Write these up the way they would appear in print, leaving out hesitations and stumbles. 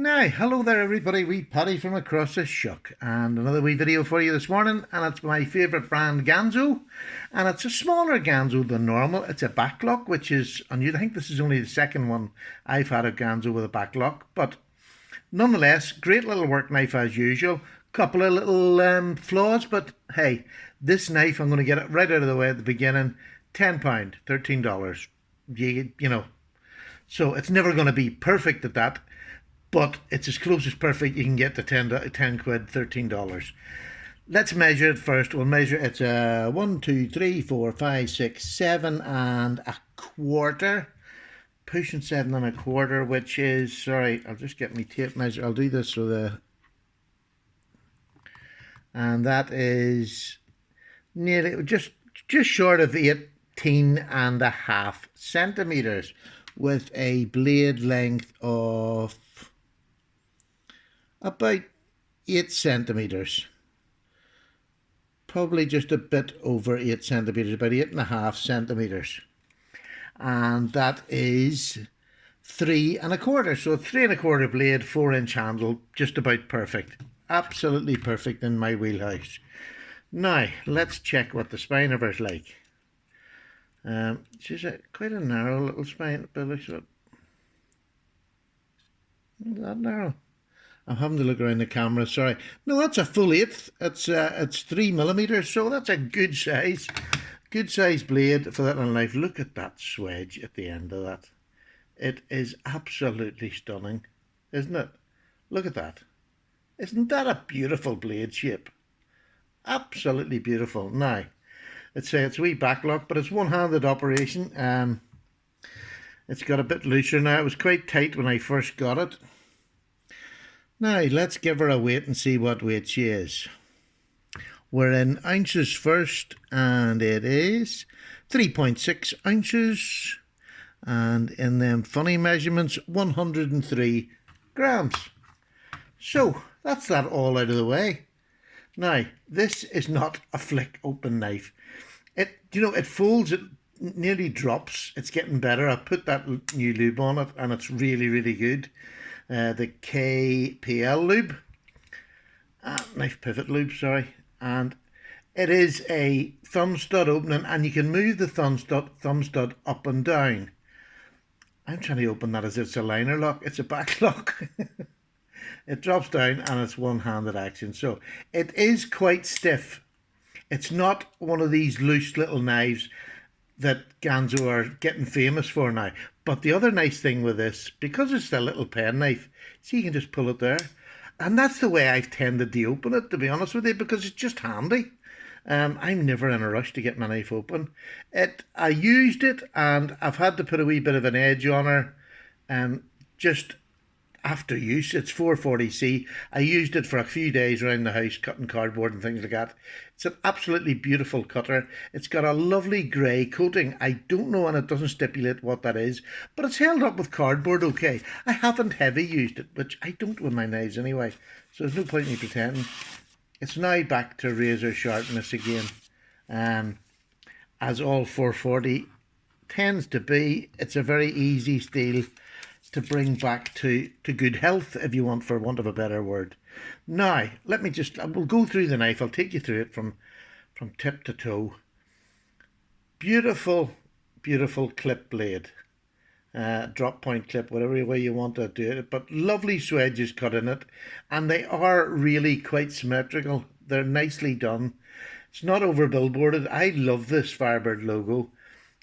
Now, hello there everybody, wee Paddy from across the shuck, and another wee video for you this morning, and it's my favourite brand Ganzo, and it's a smaller Ganzo than normal. It's a backlock, which is unusual. I think this is only the second one I've had of Ganzo with a backlock, but nonetheless, great little work knife as usual. Couple of little flaws, but hey, this knife, I'm going to get it right out of the way at the beginning. £10, $13, you know, so it's never going to be perfect at that. But it's as close as perfect you can get to 10 quid, $13. Let's measure it first. We'll measure it's a 1, 2, 3, 4, 5, 6, 7 and a quarter. Pushing 7 and a quarter, which is, sorry, I'll just get my tape measure. I'll do this with a, and that is nearly just short of 18.5 centimeters with a blade length of about 8 centimeters, probably just a bit over 8 centimeters, about 8.5 centimeters, and that is 3 and a quarter. So 3 and a quarter blade, 4-inch handle, just about perfect, absolutely perfect in my wheelhouse. Now let's check what the spine of her's like. She's quite a narrow little spine, but looks like that narrow. I'm having to look around the camera, sorry. No, that's a full 1/8. It's 3 millimeters, so that's a good size blade for that little knife. Look at that swedge at the end of that. It is absolutely stunning, isn't it? Look at that. Isn't that a beautiful blade shape? Absolutely beautiful. Now, it's a wee backlock, but it's one-handed operation. It's got a bit looser now. It was quite tight when I first got it. Now, let's give her a weight and see what weight she is. We're in ounces first, and it is 3.6 ounces. And in them funny measurements, 103 grams. So, that's that all out of the way. Now, this is not a flick open knife. It folds, it nearly drops. It's getting better. I put that new lube on it, and it's really, really good. The KPL lube, knife pivot lube, sorry, and it is a thumb stud opening, and you can move the thumb stud up and down. I'm trying to open that as it's a liner lock. It's a back lock. It drops down and it's one-handed action, so it is quite stiff. It's not one of these loose little knives that Ganzo are getting famous for now. But the other nice thing with this, because it's a little pen knife, see, you can just pull it there. And that's the way I've tended to open it, to be honest with you, because it's just handy. I'm never in a rush to get my knife open. I used it, and I've had to put a wee bit of an edge on her, just after use. It's 440C. I used it for a few days around the house cutting cardboard and things like that. It's an absolutely beautiful cutter. It's got a lovely grey coating. I don't know, and it doesn't stipulate what that is, but it's held up with cardboard okay. I haven't heavy used it, which I don't with my knives anyway, so there's no point in me pretending. It's now back to razor sharpness again, as all 440 tends to be. It's a very easy steel to bring back to good health, if you want, for want of a better word. Now, we'll go through the knife. I'll take you through it from tip to toe. Beautiful, beautiful clip blade. Drop point clip, whatever way you want to do it, but lovely swedges cut in it, and they are really quite symmetrical. They're nicely done. It's not over billboarded. I love this Firebird logo.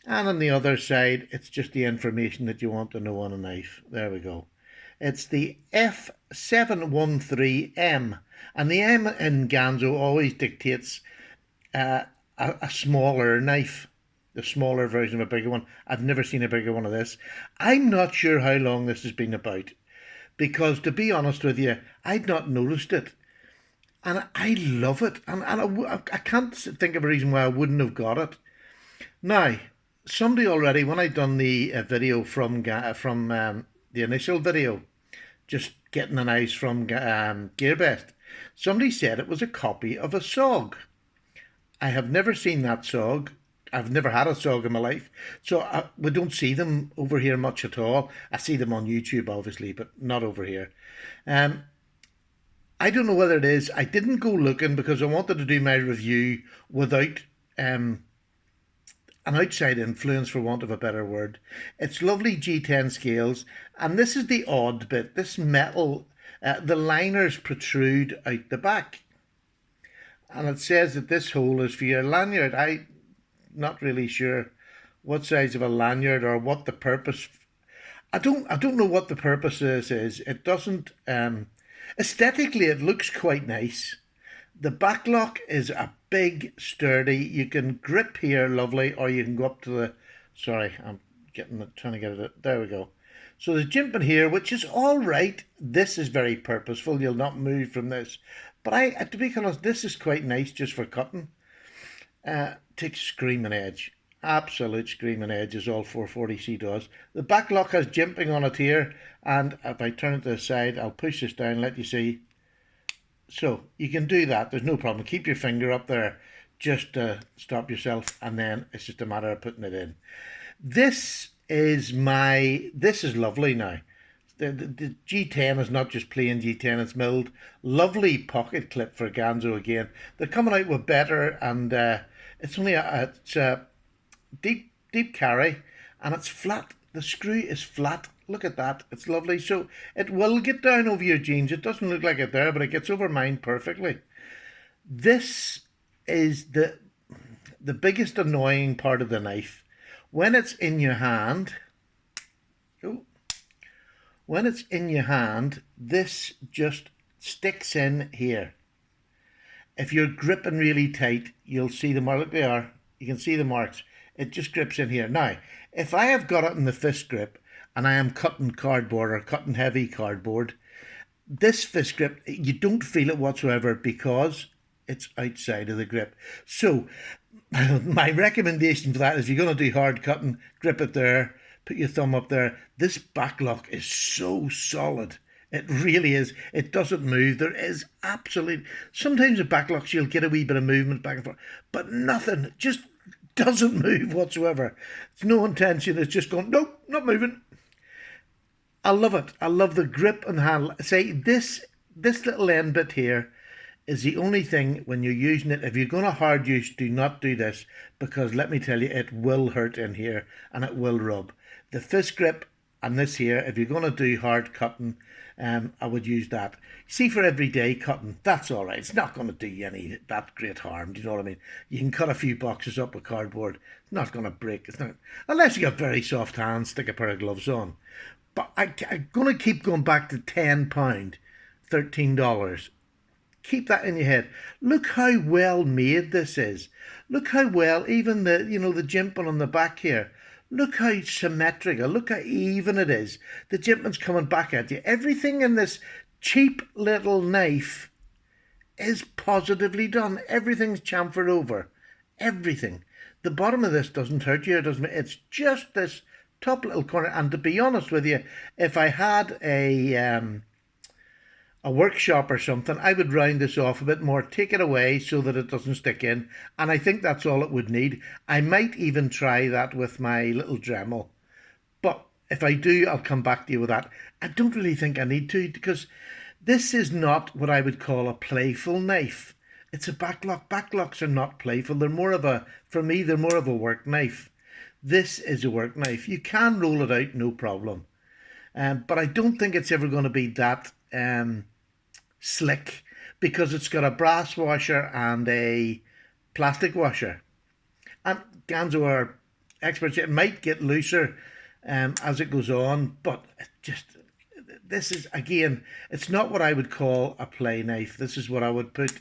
And on the other side, it's just the information that you want to know on a knife. There we go. It's the F713m. And the M in Ganzo always dictates a smaller knife. The smaller version of a bigger one. I've never seen a bigger one of this. I'm not sure how long this has been about, because to be honest with you, I'd not noticed it. And I love it. And I can't think of a reason why I wouldn't have got it. Now, somebody already, when I done the video from the initial video, just getting the knives from Gearbest, somebody said it was a copy of a SOG. I have never seen that SOG. I've never had a SOG in my life, so we don't see them over here much at all. I see them on YouTube, obviously, but not over here. Um, I don't know whether it is. I didn't go looking because I wanted to do my review without um, an outside influence, for want of a better word. It's lovely G10 scales, and this is the odd bit. This metal, the liners protrude out the back, and it says that this hole is for your lanyard. I'm not really sure what size of a lanyard or what the purpose. I don't know what the purpose is. It doesn't. Aesthetically, it looks quite nice. The backlock is a big, sturdy. You can grip here, lovely, or you can go up to the. Sorry, I'm trying to get it. There we go. So there's jimping here, which is all right. This is very purposeful. You'll not move from this. But to be honest, this is quite nice just for cutting. Takes screaming edge. Absolute screaming edge is all 440C does. The backlock has jimping on it here, and if I turn it to the side, I'll push this down, let you see. So you can do that, there's no problem. Keep your finger up there just to stop yourself, and then it's just a matter of putting it in. This is lovely now. The G10 is not just plain G10, it's milled. Lovely pocket clip for Ganzo again. They're coming out with better, and it's only a deep carry, and it's flat. The screw is flat. Look at that. It's lovely. So it will get down over your jeans. It doesn't look like it there, but it gets over mine perfectly. This is the biggest annoying part of the knife. When it's in your hand, this just sticks in here. If you're gripping really tight, you'll see the mark. Look, they are. You can see the marks. It just grips in here. Now, if I have got it in the fist grip and I am cutting cardboard or cutting heavy cardboard, this fist grip, you don't feel it whatsoever because it's outside of the grip. So my recommendation for that is, if you're going to do hard cutting, grip it there, put your thumb up there. This backlock is so solid. It really is. It doesn't move. There is absolute... Sometimes with backlocks you'll get a wee bit of movement back and forth, but nothing. Just doesn't move whatsoever. It's no intention. It's just going, nope, not moving. I love it. I love the grip and handle. Say, this little end bit here is the only thing when you're using it. If you're going to hard use, do not do this, because let me tell you, it will hurt in here and it will rub. The fist grip and this here, if you're going to do hard cutting, I would use that. See, for everyday cutting, that's all right. It's not going to do you any that great harm. Do you know what I mean? You can cut a few boxes up with cardboard. It's not going to break. It's not, unless you got very soft hands. Stick a pair of gloves on. But I'm going to keep going back to £10, $13. Keep that in your head. Look how well made this is. Look how well, even the jimping on the back here. Look how symmetrical, look how even it is. The jimping's coming back at you. Everything in this cheap little knife is positively done. Everything's chamfered over. Everything. The bottom of this doesn't hurt you. It's just this top little corner. And to be honest with you, if I had a workshop or something, I would round this off a bit more, take it away so that it doesn't stick in, and I think that's all it would need. I might even try that with my little Dremel, but if I do, I'll come back to you with that. I don't really think I need to, because this is not what I would call a playful knife. It's a backlock. Backlocks are not playful. They're more of a, for me, they're more of a work knife. This is a work knife. You can roll it out, no problem. But I don't think it's ever going to be that slick, because it's got a brass washer and a plastic washer. And Ganzo are experts. It might get looser as it goes on, but this is, again, it's not what I would call a play knife. This is what I would put.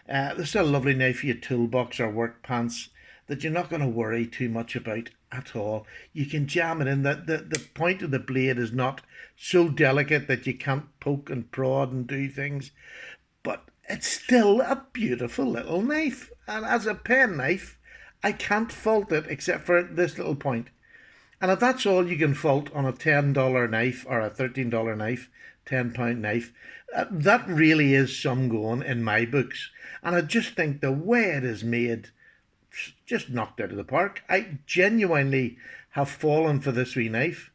This is a lovely knife for your toolbox or work pants that you're not going to worry too much about at all. You can jam it in. The point of the blade is not so delicate that you can't poke and prod and do things, but it's still a beautiful little knife. And as a pen knife, I can't fault it except for this little point. And if that's all you can fault on a $10 knife or a $13 knife, £10 knife, that really is some going in my books. And I just think the way it is made, just knocked out of the park. I genuinely have fallen for this wee knife.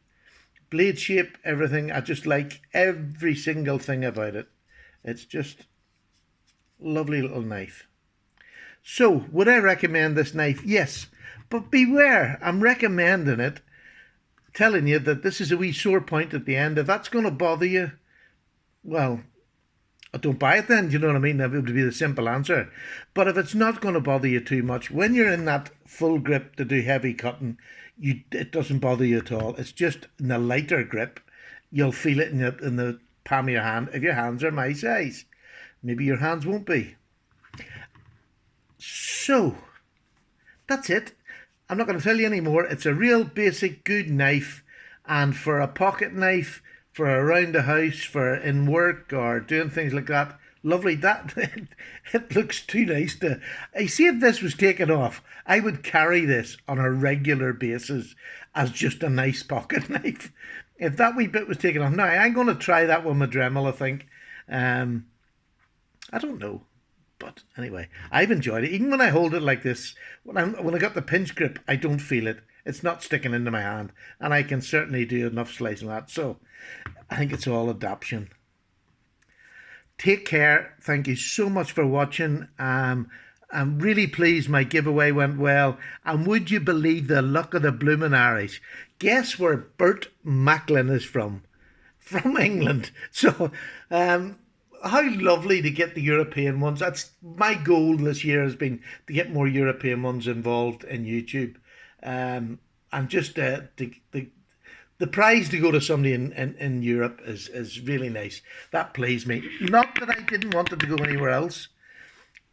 Blade shape, everything. I just like every single thing about it. It's just lovely little knife. So, would I recommend this knife? Yes, but beware, I'm recommending it, telling you that this is a wee sore point at the end. If that's going to bother you, well, don't buy it then, do you know what I mean? That would be the simple answer. But if it's not going to bother you too much, when you're in that full grip to do heavy cutting, it doesn't bother you at all. It's just in the lighter grip, you'll feel it in the palm of your hand. If your hands are my size, maybe your hands won't be. So, that's it. I'm not going to tell you any more. It's a real basic good knife, and for a pocket knife, for around the house, for in work or doing things like that, lovely. That it looks too nice to. I see if this was taken off, I would carry this on a regular basis as just a nice pocket knife. If that wee bit was taken off, now I'm going to try that with my Dremel. I think. I don't know. But anyway, I've enjoyed it. Even when I hold it like this, when I got the pinch grip, I don't feel it. It's not sticking into my hand, and I can certainly do enough slicing that. So I think it's all adaptation. Take care. Thank you so much for watching. I'm really pleased my giveaway went well. And would you believe the luck of the bloomin' Irish? Guess where Bert Macklin is from? From England. So, how lovely to get the European ones. That's my goal this year, has been to get more European ones involved in YouTube. And just the prize to go to somebody in Europe is really nice. That pleased me. Not that I didn't want it to go anywhere else,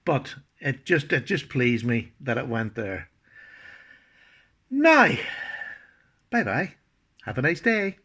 but it just pleased me that it went there. Now, bye bye. Have a nice day.